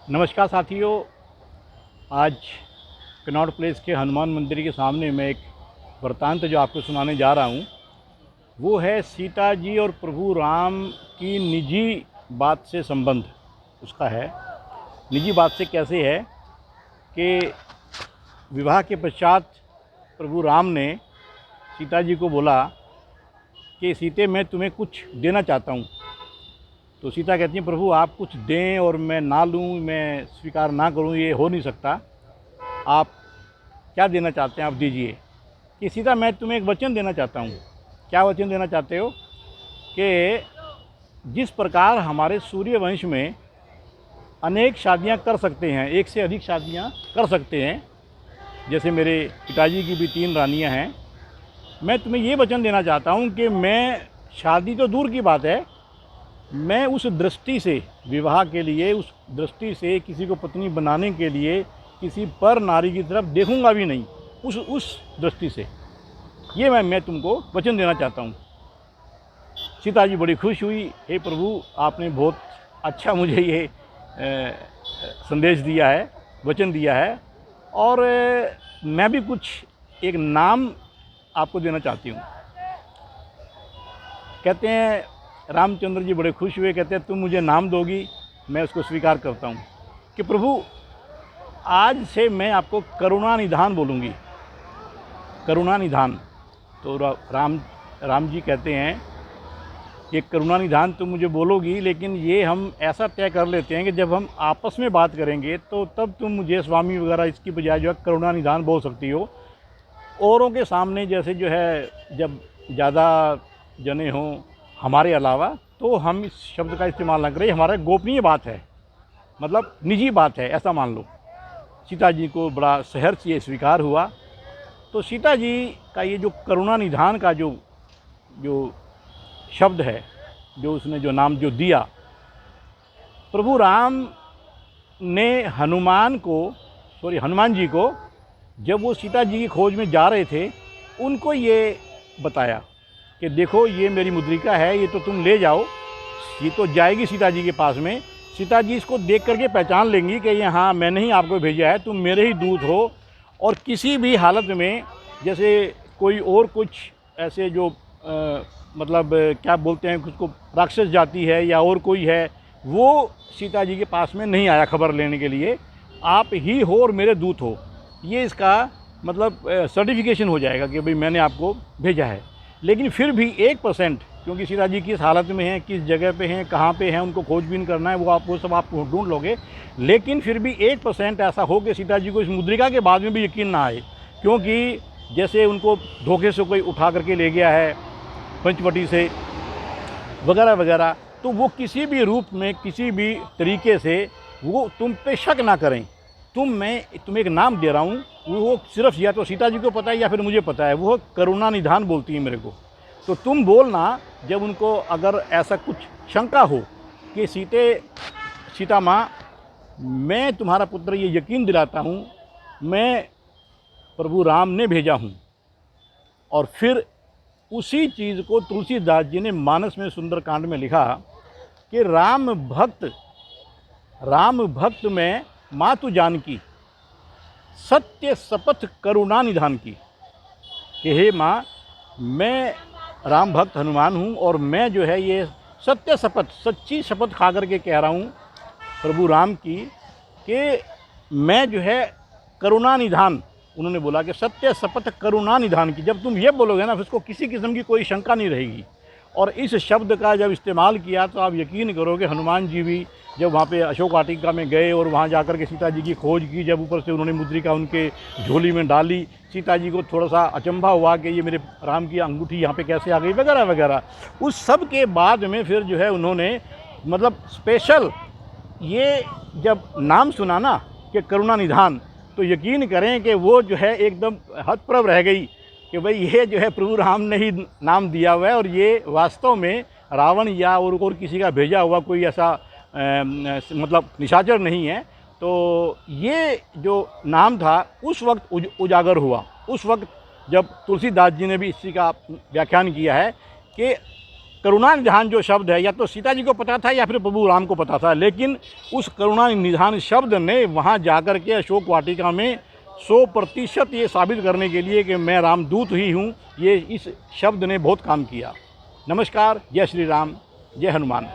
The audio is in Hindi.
नमस्कार साथियों। आज कनॉट प्लेस के हनुमान मंदिर के सामने मैं एक वृत्तांत जो आपको सुनाने जा रहा हूँ वो है सीता जी और प्रभु राम की निजी बात से संबंध उसका है। निजी बात से कैसे है कि विवाह के पश्चात प्रभु राम ने सीता जी को बोला कि सीते मैं तुम्हें कुछ देना चाहता हूँ। तो सीता कहती हैं प्रभु आप कुछ दें और मैं ना लूँ, मैं स्वीकार ना करूँ, ये हो नहीं सकता। आप क्या देना चाहते हैं आप दीजिए। कि सीता मैं तुम्हें एक वचन देना चाहता हूँ। क्या वचन देना चाहते हो? कि जिस प्रकार हमारे सूर्यवंश में अनेक शादियाँ कर सकते हैं, एक से अधिक शादियाँ कर सकते हैं, जैसे मेरे पिताजी की भी 3 रानियाँ हैं, मैं तुम्हें ये वचन देना चाहता हूँ कि मैं शादी तो दूर की बात है, मैं उस दृष्टि से विवाह के लिए, उस दृष्टि से किसी को पत्नी बनाने के लिए किसी पर नारी की तरफ देखूंगा भी नहीं। उस दृष्टि से ये मैं तुमको वचन देना चाहता हूँ। सीता जी बड़ी खुश हुई, हे प्रभु आपने बहुत अच्छा मुझे ये संदेश दिया है, वचन दिया है, और मैं भी कुछ एक नाम आपको देना चाहती हूँ। कहते हैं रामचंद्र जी बड़े खुश हुए, कहते हैं तुम मुझे नाम दोगी, मैं उसको स्वीकार करता हूँ। कि प्रभु आज से मैं आपको करुणानिधान बोलूँगी। करुणानिधान। तो राम जी कहते हैं ये करुणानिधान तुम मुझे बोलोगी, लेकिन ये हम ऐसा तय कर लेते हैं कि जब हम आपस में बात करेंगे तो तब तुम मुझे स्वामी वगैरह इसकी बजाय जो है करुणानिधान बोल सकती हो। औरों के सामने जैसे जो है जब ज़्यादा जने हों हमारे अलावा तो हम इस शब्द का इस्तेमाल ना करें, हमारा गोपनीय बात है, मतलब निजी बात है, ऐसा मान लो। सीता जी को बड़ा सहर्ष ये स्वीकार हुआ। तो सीता जी का ये जो करुणानिधान का जो शब्द है, जो उसने जो नाम जो दिया, प्रभु राम ने हनुमान जी को जब वो सीता जी की खोज में जा रहे थे उनको ये बताया कि देखो ये मेरी मुद्रिका है, ये तो तुम ले जाओ, ये तो जाएगी सीता जी के पास में। सीता जी इसको देख करके पहचान लेंगी कि ये हाँ मैंने ही आपको भेजा है, तुम मेरे ही दूत हो। और किसी भी हालत में जैसे कोई और कुछ ऐसे जो मतलब क्या बोलते हैं उसको, राक्षस जाति है या और कोई है, वो सीता जी के पास में नहीं आया खबर लेने के लिए, आप ही हो और मेरे दूत हो। ये इसका मतलब सर्टिफिकेशन हो जाएगा कि भाई मैंने आपको भेजा है। लेकिन फिर भी 1%, क्योंकि सीता जी किस हालत में हैं, किस जगह पे हैं, कहाँ पे हैं, उनको खोजबीन करना है, वो सब आप ढूंढ लोगे। लेकिन फिर भी 1% ऐसा हो कि सीता जी को इस मुद्रिका के बाद में भी यकीन ना आए, क्योंकि जैसे उनको धोखे से कोई उठा करके ले गया है पंचवटी से वगैरह वगैरह, तो वो किसी भी रूप में किसी भी तरीके से वो तुम पे शक ना करें। तुम्हें एक नाम दे रहा हूँ, वो सिर्फ या तो सीता जी को पता है या फिर मुझे पता है, वो करुणानिधान बोलती है मेरे को। तो तुम बोलना जब उनको अगर ऐसा कुछ शंका हो कि सीता माँ मैं तुम्हारा पुत्र ये यकीन दिलाता हूँ, मैं प्रभु राम ने भेजा हूँ। और फिर उसी चीज़ को तुलसीदास जी ने मानस में सुंदरकांड में लिखा कि राम भक्त में मातु जानकी, सत्य शपथ करुणा निधान की। कि हे माँ मैं राम भक्त हनुमान हूँ और मैं जो है ये सत्य शपथ, सच्ची शपथ खा करके कह रहा हूँ प्रभु राम की कि मैं जो है करुणा निधान, उन्होंने बोला कि सत्य शपथ करुणा निधान की। जब तुम ये बोलोगे ना फिर उसको किसी किस्म की कोई शंका नहीं रहेगी। और इस शब्द का जब इस्तेमाल किया तो आप यकीन करोगे हनुमान जी भी जब वहाँ पे अशोक वाटिका में गए और वहाँ जाकर के सीता जी की खोज की, जब ऊपर से उन्होंने मुद्रिका उनके झोली में डाली, सीता जी को थोड़ा सा अचंभा हुआ कि ये मेरे राम की अंगूठी यहाँ पे कैसे आ गई वगैरह वगैरह। उस सब के बाद में फिर जो है उन्होंने मतलब स्पेशल ये जब नाम सुना ना कि करुणा निधान, तो यकीन करें कि वो जो है एकदम हतप्रभ रह गई कि भाई ये जो है प्रभु राम ने ही नाम दिया हुआ है और ये वास्तव में रावण या और किसी का भेजा हुआ कोई ऐसा मतलब निशाचर नहीं है। तो ये जो नाम था उस वक्त उजागर हुआ, उस वक्त जब तुलसीदास जी ने भी इसी का व्याख्यान किया है कि करुणा निधान जो शब्द है या तो सीता जी को पता था या फिर प्रभु राम को पता था, लेकिन उस करुणा निधान शब्द ने वहाँ जाकर के अशोक वाटिका में 100% ये साबित करने के लिए कि मैं रामदूत ही हूँ, ये इस शब्द ने बहुत काम किया। नमस्कार, जय श्री राम, जय हनुमान।